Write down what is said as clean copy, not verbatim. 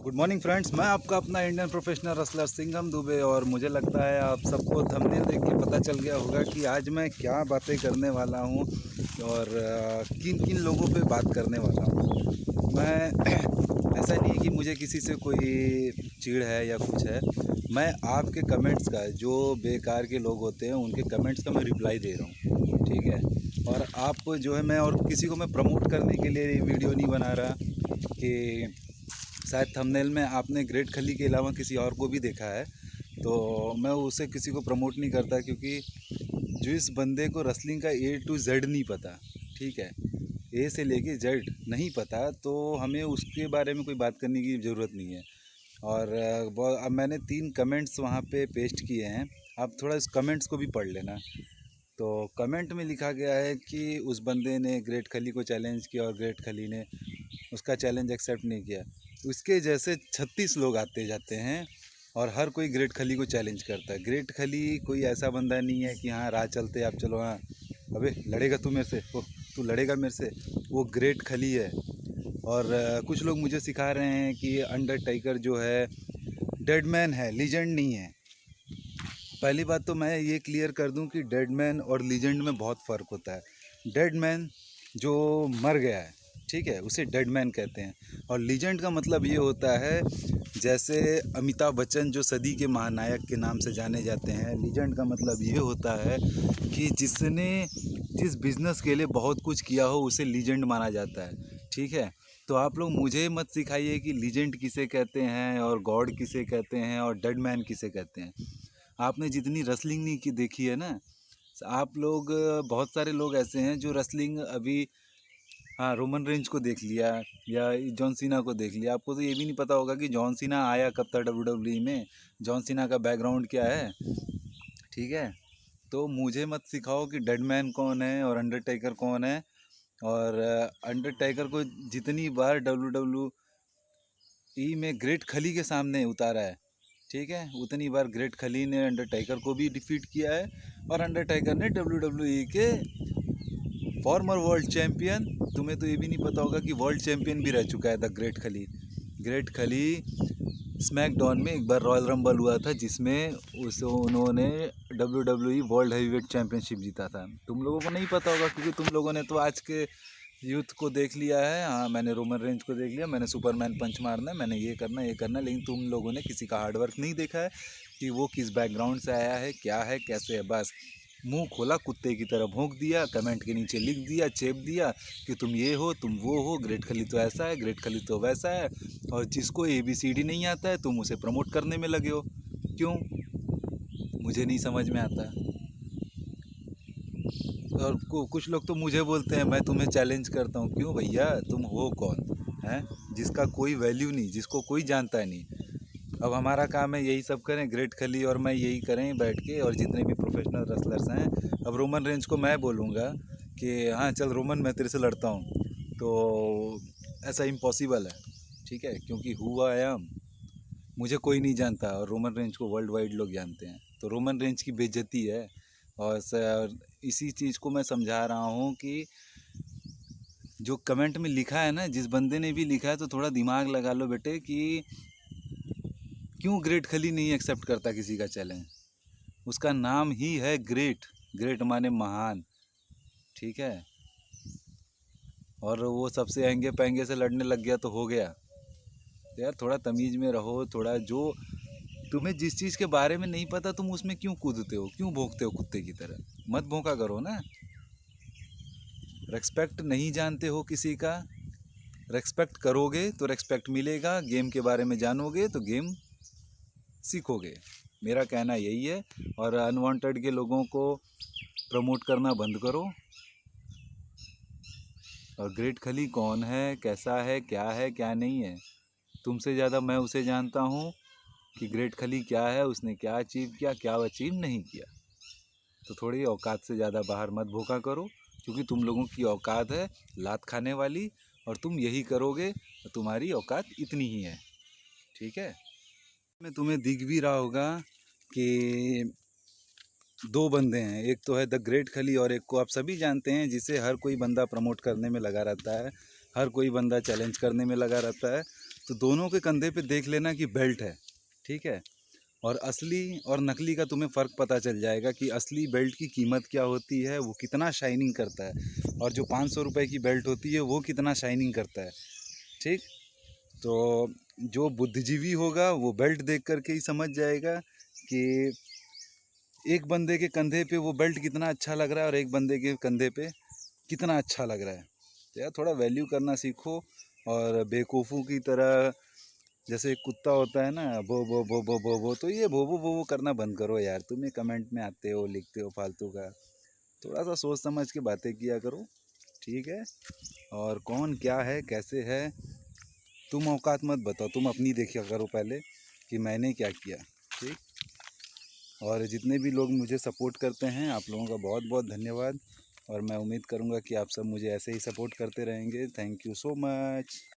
Good morning friends, मैं आपका अपना Indian professional wrestler Singham Dubey. और मुझे लगता है आप सबको थंबनेल देख के पता चल गया होगा कि आज मैं क्या बातें करने वाला हूं और किन किन लोगों पे बात करने वाला हूं। मैं ऐसा नहीं है कि मुझे किसी से कोई चिढ़ है या कुछ है। मैं आपके कमेंट्स का, जो बेकार के लोग होते हैं उनके कमेंट्स का मैं रिप्लाई दे रहा हूँ, ठीक है। और आप जो है, मैं और किसी को मैं प्रमोट करने के लिए ये वीडियो नहीं बना रहा कि शायद थंबनेल में आपने ग्रेट खली के अलावा किसी और को भी देखा है, तो मैं उसे किसी को प्रमोट नहीं करता, क्योंकि जो इस बंदे को रेसलिंग का ए टू जेड नहीं पता, ठीक है, ए से लेके जेड नहीं पता, तो हमें उसके बारे में कोई बात करने की ज़रूरत नहीं है। और अब मैंने 3 कमेंट्स वहाँ पे पेस्ट किए हैं, आप थोड़ा इस कमेंट्स को भी पढ़ लेना। तो कमेंट में लिखा गया है कि उस बंदे ने ग्रेट खली को चैलेंज किया और ग्रेट खली ने उसका चैलेंज एक्सेप्ट नहीं किया। उसके जैसे 36 लोग आते जाते हैं और हर कोई ग्रेट खली को चैलेंज करता है। ग्रेट खली कोई ऐसा बंदा नहीं है कि हाँ राह चलते आप चलो, हाँ अबे लड़ेगा तू मेरे से, ओ तू लड़ेगा मेरे से। वो ग्रेट खली है। और कुछ लोग मुझे सिखा रहे हैं कि अंडरटेकर जो है डेड मैन है, लीजेंड नहीं है। पहली बात तो मैं ये क्लियर कर दूं कि डेड मैन और लीजेंड में बहुत फ़र्क होता है। डेड मैन जो मर गया है, ठीक है, उसे डेड मैन कहते हैं। और लीजेंड का मतलब ये होता है, जैसे अमिताभ बच्चन जो सदी के महानायक के नाम से जाने जाते हैं, लीजेंड का मतलब ये होता है कि जिसने जिस बिज़नेस के लिए बहुत कुछ किया हो उसे लीजेंड माना जाता है, ठीक है। तो आप लोग मुझे मत सिखाइए कि लीजेंड किसे कहते हैं और गॉड किसे कहते हैं और डेड मैन किसे कहते हैं। आपने जितनी रेसलिंग नहीं की देखी है ना, आप लोग, बहुत सारे लोग ऐसे हैं जो रेसलिंग अभी, हाँ रोमन रेंज को देख लिया या जॉन सीना को देख लिया, आपको तो ये भी नहीं पता होगा कि जॉन सीना आया कब था WWE में, जॉन सीना का बैकग्राउंड क्या है, ठीक है। तो मुझे मत सिखाओ कि डेड मैन कौन है और अंडरटेकर कौन है। और अंडरटेकर को जितनी बार WWE में ग्रेट खली के सामने उतारा है, ठीक है, उतनी बार ग्रेट खली ने अंडरटेकर को भी डिफीट किया है। और अंडरटेकर ने WWE के फॉर्मर वर्ल्ड चैम्पियन, तुम्हें तो ये भी नहीं पता होगा कि वर्ल्ड चैम्पियन भी रह चुका है द ग्रेट खली। ग्रेट खली स्मैकडाउन में एक बार रॉयल रंबल हुआ था जिसमें उन्होंने WWE वर्ल्ड हैवीवेट चैम्पियनशिप जीता था। तुम लोगों को नहीं पता होगा क्योंकि तुम लोगों ने तो आज के यूथ को देख लिया है। हाँ मैंने रोमन रेंज को देख लिया, मैंने सुपरमैन पंच मारना है, मैंने ये करना ये करना, लेकिन तुम लोगों ने किसी का हार्डवर्क नहीं देखा है कि वो किस बैकग्राउंड से आया है, क्या है, कैसे है। बस मुंह खोला, कुत्ते की तरह भौंक दिया, कमेंट के नीचे लिख दिया, चेप दिया कि तुम ये हो, तुम वो हो, ग्रेट खली तो ऐसा है, ग्रेट खली तो वैसा है। और जिसको ABCD नहीं आता है तुम उसे प्रमोट करने में लगे हो। क्यों? मुझे नहीं समझ में आता। और कुछ लोग तो मुझे बोलते हैं मैं तुम्हें चैलेंज करता हूँ। क्यों भैया, तुम हो कौन हैं जिसका कोई वैल्यू नहीं, जिसको कोई जानता नहीं। अब हमारा काम है यही सब करें, ग्रेट खली और मैं यही करें बैठ के, और जितने भी प्रोफेशनल रेसलर्स हैं। अब रोमन रेंज को मैं बोलूँगा कि हाँ चल रोमन मैं तेरे से लड़ता हूँ, तो ऐसा इम्पॉसिबल है, ठीक है, क्योंकि हु आई एम मुझे कोई नहीं जानता और रोमन रेंज को वर्ल्ड वाइड लोग जानते हैं। तो रोमन रेंज की बेइज्जती है। और इसी चीज़ को मैं समझा रहा हूँ कि जो कमेंट में लिखा है ना, जिस बंदे ने भी लिखा है, तो थोड़ा दिमाग लगा लो बेटे कि क्यों ग्रेट खली नहीं एक्सेप्ट करता किसी का चैलेंज। उसका नाम ही है ग्रेट, ग्रेट माने महान, ठीक है। और वो सबसे अहंगे पहंगे से लड़ने लग गया तो हो गया। तो यार थोड़ा तमीज़ में रहो, थोड़ा जो तुम्हें जिस चीज़ के बारे में नहीं पता तुम उसमें क्यों कूदते हो, क्यों भौंकते हो कुत्ते की तरह। मत भौंका करो ना। रेस्पेक्ट नहीं जानते हो किसी का, रेस्पेक्ट करोगे तो रेस्पेक्ट मिलेगा, गेम के बारे में जानोगे तो गेम सीखोगे। मेरा कहना यही है। और अनवांटेड के लोगों को प्रमोट करना बंद करो। और ग्रेट खली कौन है, कैसा है, क्या नहीं है, तुमसे ज़्यादा मैं उसे जानता हूँ कि ग्रेट खली क्या है, उसने क्या अचीव किया, क्या अचीव नहीं किया। तो थोड़ी औकात से ज़्यादा बाहर मत भोंका करो, क्योंकि तुम लोगों की औकात है लात खाने वाली, और तुम यही करोगे तो तुम्हारी औकात इतनी ही है, ठीक है। मैं तुम्हें दिख भी रहा होगा कि 2 बंदे हैं, एक तो है द ग्रेट खली और एक को आप सभी जानते हैं, जिसे हर कोई बंदा प्रमोट करने में लगा रहता है, हर कोई बंदा चैलेंज करने में लगा रहता है। तो दोनों के कंधे पे देख लेना कि बेल्ट है, ठीक है। और असली और नकली का तुम्हें फ़र्क पता चल जाएगा कि असली बेल्ट की कीमत क्या होती है, वो कितना शाइनिंग करता है, और जो 500 रुपये की बेल्ट होती है वो कितना शाइनिंग करता है, ठीक। तो जो बुद्धिजीवी होगा वो बेल्ट देख करके ही समझ जाएगा कि एक बंदे के कंधे पे वो बेल्ट कितना अच्छा लग रहा है और एक बंदे के कंधे पे कितना अच्छा लग रहा है। तो यार थोड़ा वैल्यू करना सीखो, और बेवकूफ़ों की तरह, जैसे एक कुत्ता होता है ना, बो बो बो बो बो बो, तो ये भो वो करना बंद करो यार। तुम्हें कमेंट में आते हो, लिखते हो फालतू का। थोड़ा सा सोच समझ के बातें किया करो, ठीक है। और कौन क्या है कैसे है, तुम औकात मत बताओ, तुम अपनी देखा करो पहले कि मैंने क्या किया, ठीक। और जितने भी लोग मुझे सपोर्ट करते हैं, आप लोगों का बहुत बहुत धन्यवाद। और मैं उम्मीद करूँगा कि आप सब मुझे ऐसे ही सपोर्ट करते रहेंगे। Thank you so much.